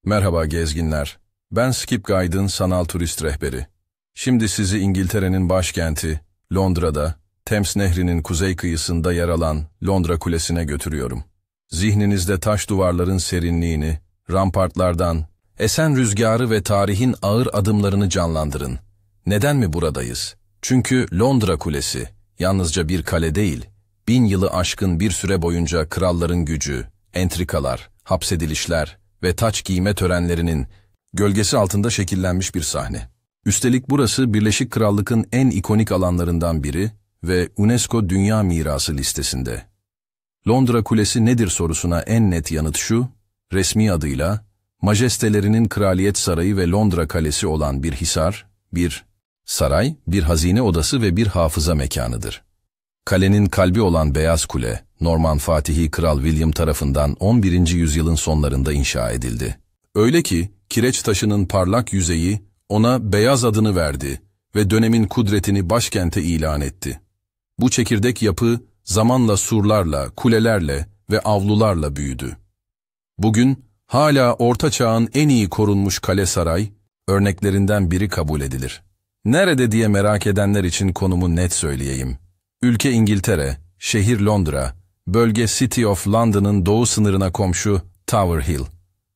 Merhaba gezginler. Ben Skip Guide'ın sanal turist rehberi. Şimdi sizi İngiltere'nin başkenti, Londra'da, Thames Nehri'nin kuzey kıyısında yer alan Londra Kulesi'ne götürüyorum. Zihninizde taş duvarların serinliğini, rampartlardan, esen rüzgarı ve tarihin ağır adımlarını canlandırın. Neden mi buradayız? Çünkü Londra Kulesi, yalnızca bir kale değil, 1000 yılı aşkın bir süre boyunca kralların gücü, entrikalar, hapsedilişler ve taç giyme törenlerinin gölgesi altında şekillenmiş bir sahne. Üstelik burası Birleşik Krallık'ın en ikonik alanlarından biri ve UNESCO Dünya Mirası listesinde. Londra Kulesi nedir sorusuna en net yanıt şu, resmi adıyla, majestelerinin Kraliyet Sarayı ve Londra Kalesi olan bir hisar, bir saray, bir hazine odası ve bir hafıza mekanıdır. Kalenin kalbi olan Beyaz Kule, Norman Fatihi Kral William tarafından 11. yüzyılın sonlarında inşa edildi. Öyle ki, kireç taşının parlak yüzeyi ona Beyaz adını verdi ve dönemin kudretini başkente ilan etti. Bu çekirdek yapı, zamanla surlarla, kulelerle ve avlularla büyüdü. Bugün, hala Orta Çağ'ın en iyi korunmuş kale saray, örneklerinden biri kabul edilir. Nerede diye merak edenler için konumu net söyleyeyim. Ülke İngiltere, şehir Londra, bölge City of London'ın doğu sınırına komşu Tower Hill.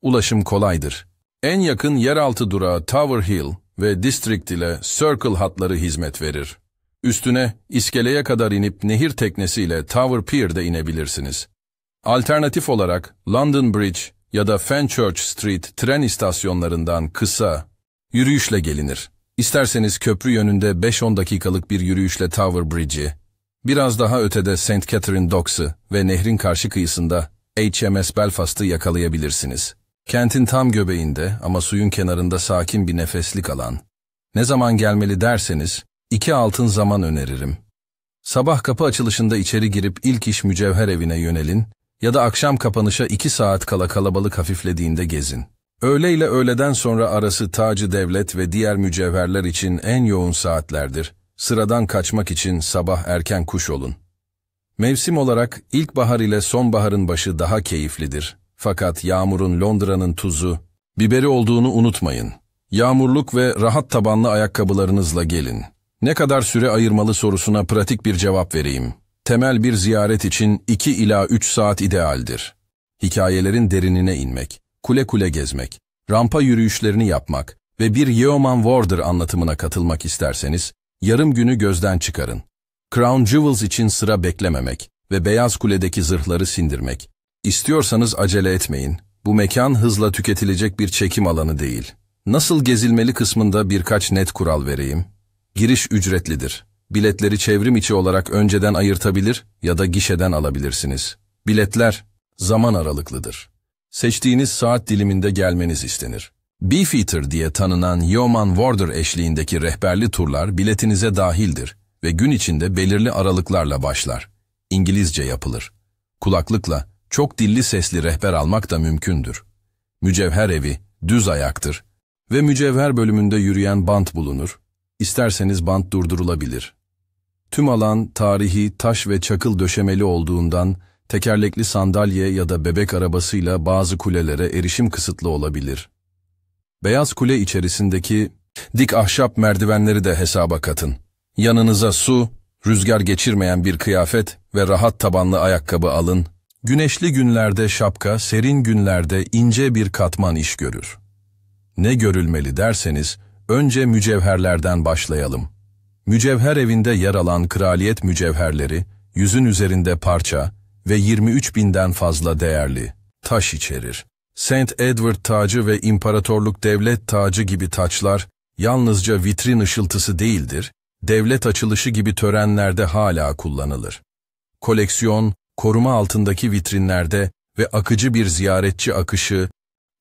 Ulaşım kolaydır. En yakın yeraltı durağı Tower Hill ve District ile Circle hatları hizmet verir. Üstüne iskeleye kadar inip nehir teknesiyle Tower Pier'de inebilirsiniz. Alternatif olarak London Bridge ya da Fenchurch Street tren istasyonlarından kısa yürüyüşle gelinir. İsterseniz köprü yönünde 5-10 dakikalık bir yürüyüşle Tower Bridge'i, biraz daha ötede St. Catherine Docks'ı ve nehrin karşı kıyısında HMS Belfast'ı yakalayabilirsiniz. Kentin tam göbeğinde ama suyun kenarında sakin bir nefeslik alan. Ne zaman gelmeli derseniz, 2 altın zaman öneririm. Sabah kapı açılışında içeri girip ilk iş mücevher evine yönelin ya da akşam kapanışa 2 saat kala kalabalık hafiflediğinde gezin. Öğle ile öğleden sonra arası Tacı Devlet ve diğer mücevherler için en yoğun saatlerdir. Sıradan kaçmak için sabah erken kuş olun. Mevsim olarak ilkbahar ile sonbaharın başı daha keyiflidir. Fakat yağmurun Londra'nın tuzu, biberi olduğunu unutmayın. Yağmurluk ve rahat tabanlı ayakkabılarınızla gelin. Ne kadar süre ayırmalı sorusuna pratik bir cevap vereyim. Temel bir ziyaret için 2 ila 3 saat idealdir. Hikayelerin derinine inmek, kule kule gezmek, rampa yürüyüşlerini yapmak ve bir Yeoman Warder anlatımına katılmak isterseniz, yarım günü gözden çıkarın. Crown Jewels için sıra beklememek ve Beyaz Kule'deki zırhları sindirmek. İstiyorsanız acele etmeyin. Bu mekan hızla tüketilecek bir çekim alanı değil. Nasıl gezilmeli kısmında birkaç net kural vereyim. Giriş ücretlidir. Biletleri çevrim içi olarak önceden ayırtabilir ya da gişeden alabilirsiniz. Biletler zaman aralıklıdır. Seçtiğiniz saat diliminde gelmeniz istenir. Beefeater diye tanınan Yeoman Warder eşliğindeki rehberli turlar biletinize dahildir ve gün içinde belirli aralıklarla başlar. İngilizce yapılır. Kulaklıkla çok dilli sesli rehber almak da mümkündür. Mücevher evi düz ayaktır ve mücevher bölümünde yürüyen bant bulunur. İsterseniz bant durdurulabilir. Tüm alan tarihi taş ve çakıl döşemeli olduğundan tekerlekli sandalye ya da bebek arabasıyla bazı kulelere erişim kısıtlı olabilir. Beyaz Kule içerisindeki dik ahşap merdivenleri de hesaba katın. Yanınıza su, rüzgar geçirmeyen bir kıyafet ve rahat tabanlı ayakkabı alın. Güneşli günlerde şapka, serin günlerde ince bir katman iş görür. Ne görülmeli derseniz, önce mücevherlerden başlayalım. Mücevher evinde yer alan kraliyet mücevherleri, 100'ün üzerinde parça ve 23.000'den fazla değerli taş içerir. St. Edward tacı ve İmparatorluk Devlet tacı gibi taçlar, yalnızca vitrin ışıltısı değildir, devlet açılışı gibi törenlerde hala kullanılır. Koleksiyon, koruma altındaki vitrinlerde ve akıcı bir ziyaretçi akışı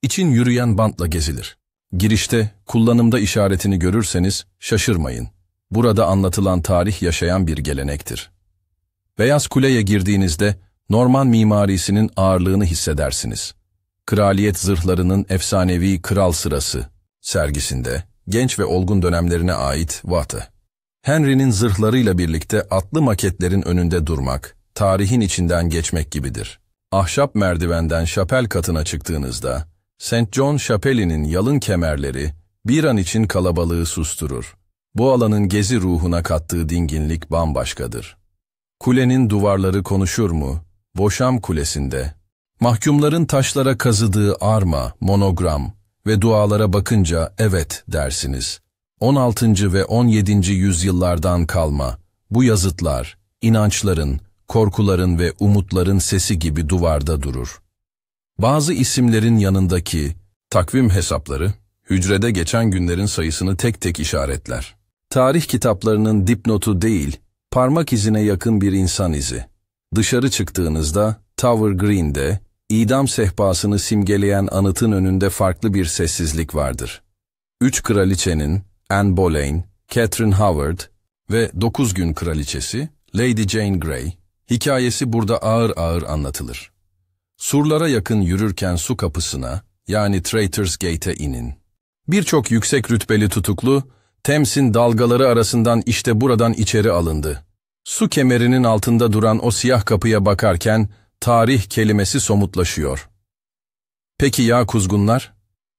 için yürüyen bantla gezilir. Girişte, kullanımda işaretini görürseniz şaşırmayın. Burada anlatılan tarih yaşayan bir gelenektir. Beyaz Kule'ye girdiğinizde Norman mimarisinin ağırlığını hissedersiniz. Kraliyet zırhlarının efsanevi Kral Sırası sergisinde genç ve olgun dönemlerine ait Vatı. Henry'nin zırhlarıyla birlikte atlı maketlerin önünde durmak, tarihin içinden geçmek gibidir. Ahşap merdivenden şapel katına çıktığınızda, St. John Şapeli'nin yalın kemerleri bir an için kalabalığı susturur. Bu alanın gezi ruhuna kattığı dinginlik bambaşkadır. Kulenin duvarları konuşur mu? Boşam Kulesi'nde, mahkumların taşlara kazıdığı arma, monogram ve dualara bakınca evet dersiniz. 16. ve 17. yüzyıllardan kalma bu yazıtlar, inançların, korkuların ve umutların sesi gibi duvarda durur. Bazı isimlerin yanındaki takvim hesapları, hücrede geçen günlerin sayısını tek tek işaretler. Tarih kitaplarının dipnotu değil, parmak izine yakın bir insan izi. Dışarı çıktığınızda, Tower Green'de, idam sehpasını simgeleyen anıtın önünde farklı bir sessizlik vardır. 3 kraliçenin, Anne Boleyn, Catherine Howard ve 9 gün kraliçesi, Lady Jane Grey, hikayesi burada ağır ağır anlatılır. Surlara yakın yürürken su kapısına, yani Traitors Gate'e inin. Birçok yüksek rütbeli tutuklu, Thames'in dalgaları arasından işte buradan içeri alındı. Su kemerinin altında duran o siyah kapıya bakarken, tarih kelimesi somutlaşıyor. Peki ya kuzgunlar?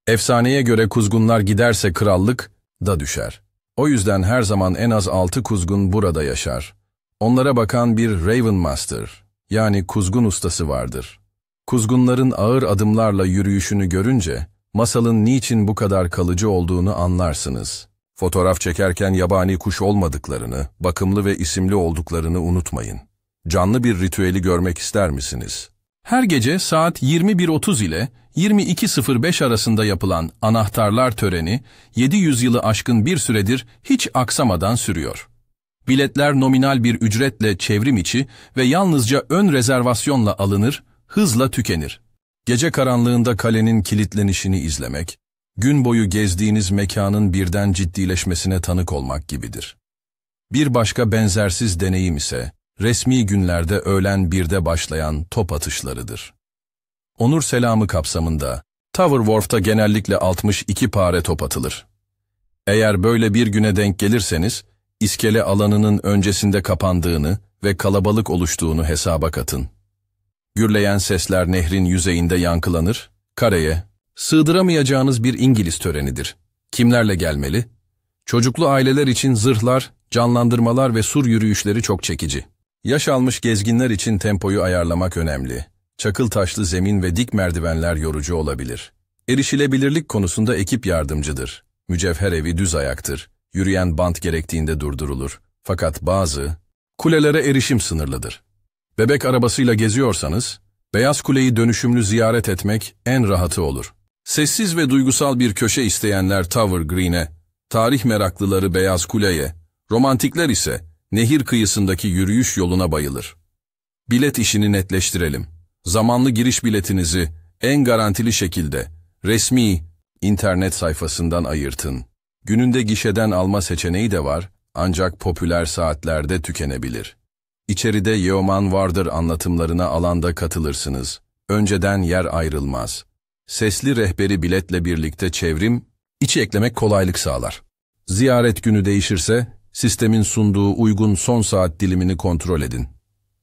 Efsaneye göre kuzgunlar giderse krallık da düşer. O yüzden her zaman en az 6 kuzgun burada yaşar. Onlara bakan bir Raven Master, yani kuzgun ustası vardır. Kuzgunların ağır adımlarla yürüyüşünü görünce, masalın niçin bu kadar kalıcı olduğunu anlarsınız. Fotoğraf çekerken yabani kuş olmadıklarını, bakımlı ve isimli olduklarını unutmayın. Canlı bir ritüeli görmek ister misiniz? Her gece saat 21:30 ile 22:05 arasında yapılan anahtarlar töreni 700 yılı aşkın bir süredir hiç aksamadan sürüyor. Biletler nominal bir ücretle çevrim içi ve yalnızca ön rezervasyonla alınır, hızla tükenir. Gece karanlığında kalenin kilitlenişini izlemek, gün boyu gezdiğiniz mekanın birden ciddileşmesine tanık olmak gibidir. Bir başka benzersiz deneyim ise, resmi günlerde öğlen 1'de başlayan top atışlarıdır. Onur selamı kapsamında, Tower Wharf'ta genellikle 62 pare top atılır. Eğer böyle bir güne denk gelirseniz, iskele alanının öncesinde kapandığını ve kalabalık oluştuğunu hesaba katın. Gürleyen sesler nehrin yüzeyinde yankılanır, kareye, sığdıramayacağınız bir İngiliz törenidir. Kimlerle gelmeli? Çocuklu aileler için zırhlar, canlandırmalar ve sur yürüyüşleri çok çekici. Yaş almış gezginler için tempoyu ayarlamak önemli. Çakıl taşlı zemin ve dik merdivenler yorucu olabilir. Erişilebilirlik konusunda ekip yardımcıdır. Mücevher evi düz ayaktır. Yürüyen bant gerektiğinde durdurulur. Fakat bazı kulelere erişim sınırlıdır. Bebek arabasıyla geziyorsanız, Beyaz Kule'yi dönüşümlü ziyaret etmek en rahatı olur. Sessiz ve duygusal bir köşe isteyenler Tower Green'e, tarih meraklıları Beyaz Kule'ye, romantikler ise nehir kıyısındaki yürüyüş yoluna bayılır. Bilet işini netleştirelim. Zamanlı giriş biletinizi en garantili şekilde resmi internet sayfasından ayırtın. Gününde gişeden alma seçeneği de var, ancak popüler saatlerde tükenebilir. İçeride Yeoman vardır anlatımlarına alanda katılırsınız. Önceden yer ayrılmaz. Sesli rehberi biletle birlikte çevrim, içi eklemek kolaylık sağlar. Ziyaret günü değişirse, sistemin sunduğu uygun son saat dilimini kontrol edin.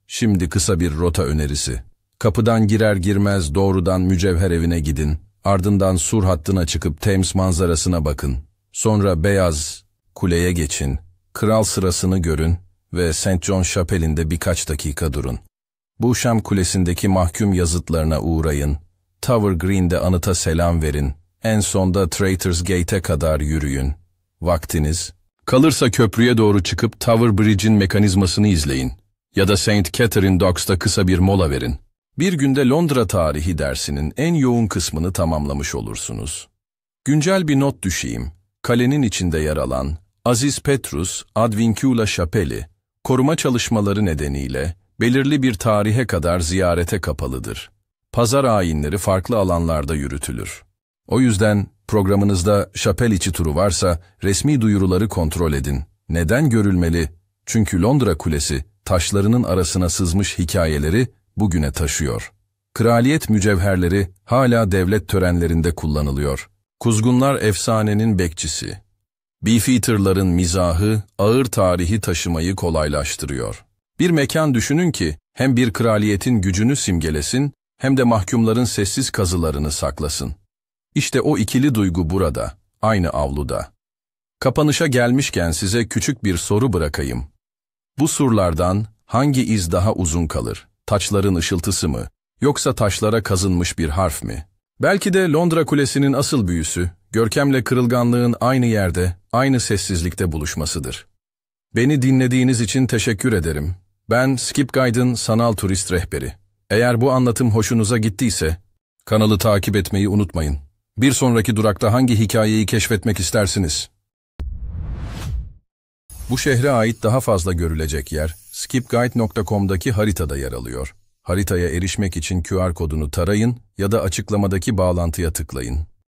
Şimdi kısa bir rota önerisi. Kapıdan girer girmez doğrudan mücevher evine gidin. Ardından sur hattına çıkıp Thames manzarasına bakın. Sonra Beyaz Kule'ye geçin. Kral sırasını görün ve St. John Şapeli'nde birkaç dakika durun. Boşam Kulesi'ndeki mahkum yazıtlarına uğrayın. Tower Green'de anıta selam verin. En sonda Traitors Gate'e kadar yürüyün. Vaktiniz kalırsa köprüye doğru çıkıp Tower Bridge'in mekanizmasını izleyin. Ya da St. Catherine Docks'ta kısa bir mola verin. Bir günde Londra tarihi dersinin en yoğun kısmını tamamlamış olursunuz. Güncel bir not düşeyim. Kalenin içinde yer alan Aziz Petrus Advincula Şapeli, koruma çalışmaları nedeniyle belirli bir tarihe kadar ziyarete kapalıdır. Pazar ayinleri farklı alanlarda yürütülür. O yüzden programınızda şapel içi turu varsa resmi duyuruları kontrol edin. Neden görülmeli? Çünkü Londra Kulesi taşlarının arasına sızmış hikayeleri bugüne taşıyor. Kraliyet mücevherleri hala devlet törenlerinde kullanılıyor. Kuzgunlar efsanenin bekçisi. Beefeater'ların mizahı ağır tarihi taşımayı kolaylaştırıyor. Bir mekan düşünün ki hem bir kraliyetin gücünü simgelesin hem de mahkumların sessiz kazılarını saklasın. İşte o ikili duygu burada, aynı avluda. Kapanışa gelmişken size küçük bir soru bırakayım. Bu surlardan hangi iz daha uzun kalır? Taçların ışıltısı mı? Yoksa taşlara kazınmış bir harf mi? Belki de Londra Kulesi'nin asıl büyüsü, görkemle kırılganlığın aynı yerde, aynı sessizlikte buluşmasıdır. Beni dinlediğiniz için teşekkür ederim. Ben Skip Guide'ın sanal turist rehberi. Eğer bu anlatım hoşunuza gittiyse, kanalı takip etmeyi unutmayın. Bir sonraki durakta hangi hikayeyi keşfetmek istersiniz? Bu şehre ait daha fazla görülecek yer, skipguide.com'daki haritada yer alıyor. Haritaya erişmek için QR kodunu tarayın ya da açıklamadaki bağlantıya tıklayın.